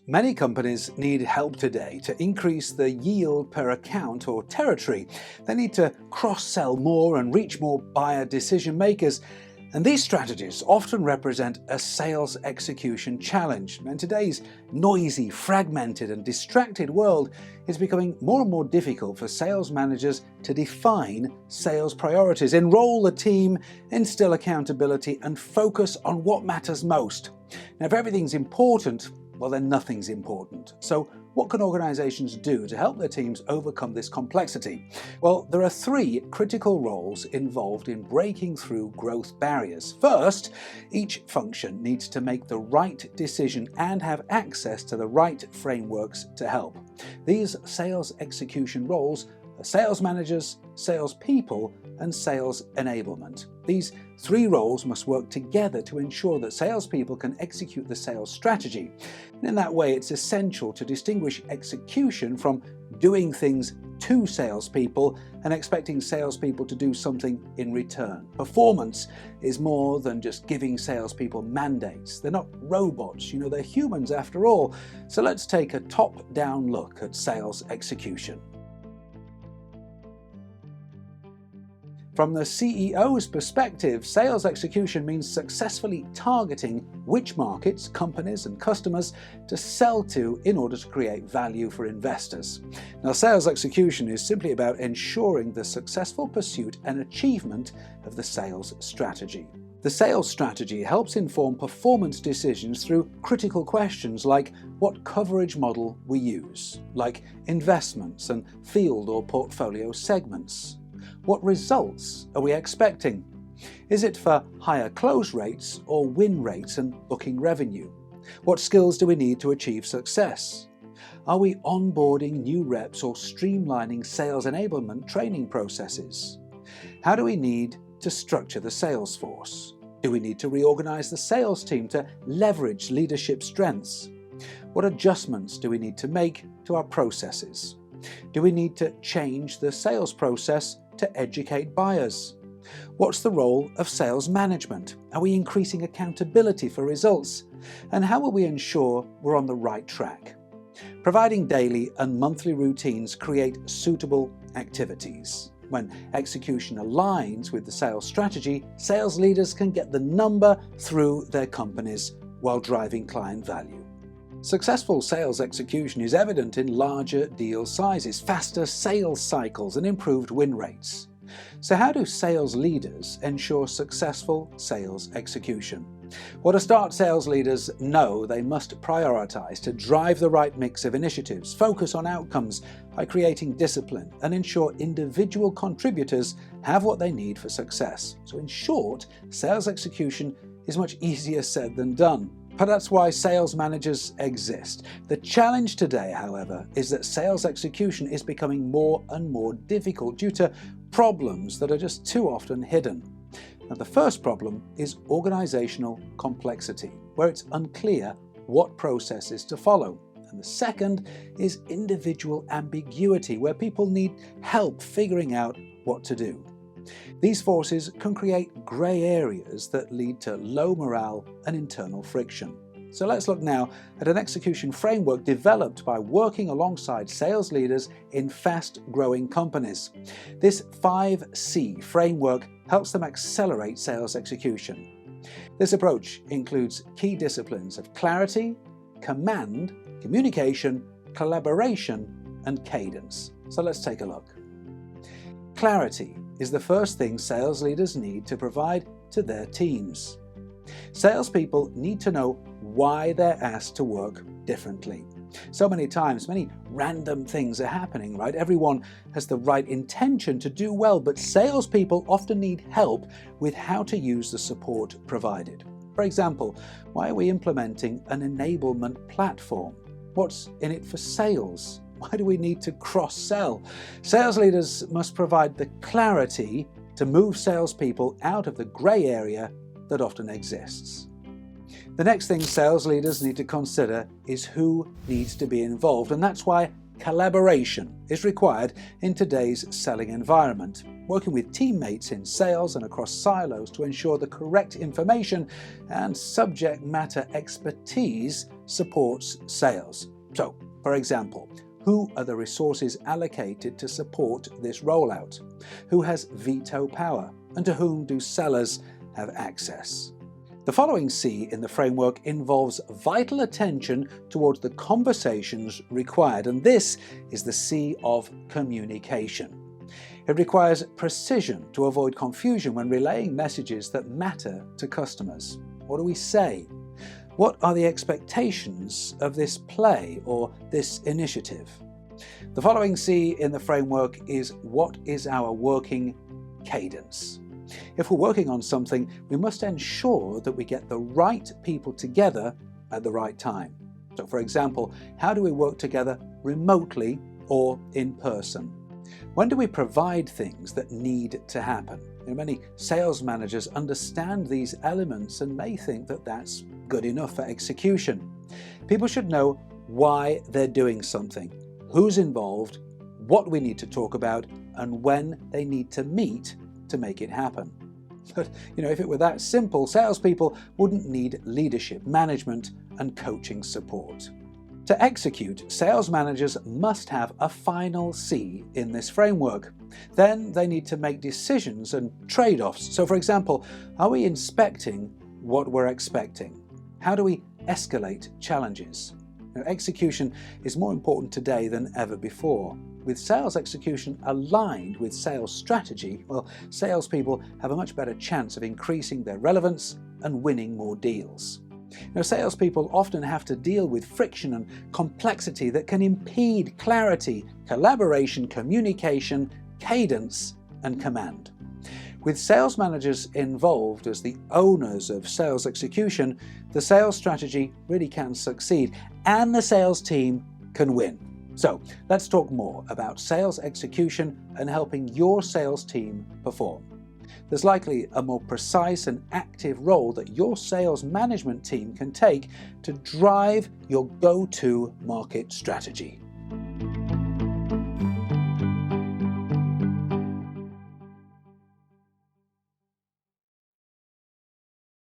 Many companies need help today to increase the yield per account or territory. They need to cross-sell more and reach more buyer decision makers. And these strategies often represent a sales execution challenge. And today's noisy, fragmented and distracted world is becoming more and more difficult for sales managers to define sales priorities, enroll a team, instill accountability and focus on what matters most. Now, if everything's important, well then nothing's important. So what can organizations do to help their teams overcome this complexity? Well, there are three critical roles involved in breaking through growth barriers. First, each function needs to make the right decision and have access to the right frameworks to help. These sales execution roles are sales managers, salespeople, and sales enablement. These three roles must work together to ensure that salespeople can execute the sales strategy. And in that way, it's essential to distinguish execution from doing things to salespeople and expecting salespeople to do something in return. Performance is more than just giving salespeople mandates. They're not robots, they're humans after all. So let's take a top-down look at sales execution. From the CEO's perspective, sales execution means successfully targeting which markets, companies and customers to sell to in order to create value for investors. Now, sales execution is simply about ensuring the successful pursuit and achievement of the sales strategy. The sales strategy helps inform performance decisions through critical questions like what coverage model we use, like investments and field or portfolio segments. What results are we expecting? Is it for higher close rates or win rates and booking revenue? What skills do we need to achieve success? Are we onboarding new reps or streamlining sales enablement training processes? How do we need to structure the sales force? Do we need to reorganize the sales team to leverage leadership strengths? What adjustments do we need to make to our processes? Do we need to change the sales process to educate buyers? What's the role of sales management? Are we increasing accountability for results? And how will we ensure we're on the right track? Providing daily and monthly routines create suitable activities. When execution aligns with the sales strategy, sales leaders can get the number through their companies while driving client value. Successful sales execution is evident in larger deal sizes, faster sales cycles, and improved win rates. So how do sales leaders ensure successful sales execution? Well, to start, sales leaders know they must prioritize to drive the right mix of initiatives, focus on outcomes by creating discipline, and ensure individual contributors have what they need for success. So in short, sales execution is much easier said than done. But that's why sales managers exist. The challenge today, however, is that sales execution is becoming more and more difficult due to problems that are just too often hidden. Now, the first problem is organizational complexity, where it's unclear what processes to follow. And the second is individual ambiguity, where people need help figuring out what to do. These forces can create grey areas that lead to low morale and internal friction. So let's look now at an execution framework developed by working alongside sales leaders in fast-growing companies. This 5C framework helps them accelerate sales execution. This approach includes key disciplines of clarity, command, communication, collaboration, and cadence. So let's take a look. Clarity is the first thing sales leaders need to provide to their teams. Salespeople need to know why they're asked to work differently. So many times, many random things are happening, right? Everyone has the right intention to do well, but salespeople often need help with how to use the support provided. For example, why are we implementing an enablement platform? What's in it for sales? Why do we need to cross-sell? Sales leaders must provide the clarity to move salespeople out of the grey area that often exists. The next thing sales leaders need to consider is who needs to be involved, and that's why collaboration is required in today's selling environment, working with teammates in sales and across silos to ensure the correct information and subject matter expertise supports sales. So, for example, who are the resources allocated to support this rollout? Who has veto power? And to whom do sellers have access? The following C in the framework involves vital attention towards the conversations required, and this is the C of communication. It requires precision to avoid confusion when relaying messages that matter to customers. What do we say? What are the expectations of this play or this initiative? The following C in the framework is what is our working cadence? If we're working on something, we must ensure that we get the right people together at the right time. So, for example, how do we work together remotely or in person? When do we provide things that need to happen? Many sales managers understand these elements and may think that that's good enough for execution. People should know why they're doing something, who's involved, what we need to talk about, and when they need to meet to make it happen. But if it were that simple, salespeople wouldn't need leadership, management, and coaching support. To execute, sales managers must have a final C in this framework. Then they need to make decisions and trade-offs. So, for example, are we inspecting what we're expecting? How do we escalate challenges? Execution is more important today than ever before. With sales execution aligned with sales strategy, salespeople have a much better chance of increasing their relevance and winning more deals. Salespeople often have to deal with friction and complexity that can impede clarity, collaboration, communication, cadence, and command. With sales managers involved as the owners of sales execution, the sales strategy really can succeed and the sales team can win. So let's talk more about sales execution and helping your sales team perform. There's likely a more precise and active role that your sales management team can take to drive your go-to market strategy.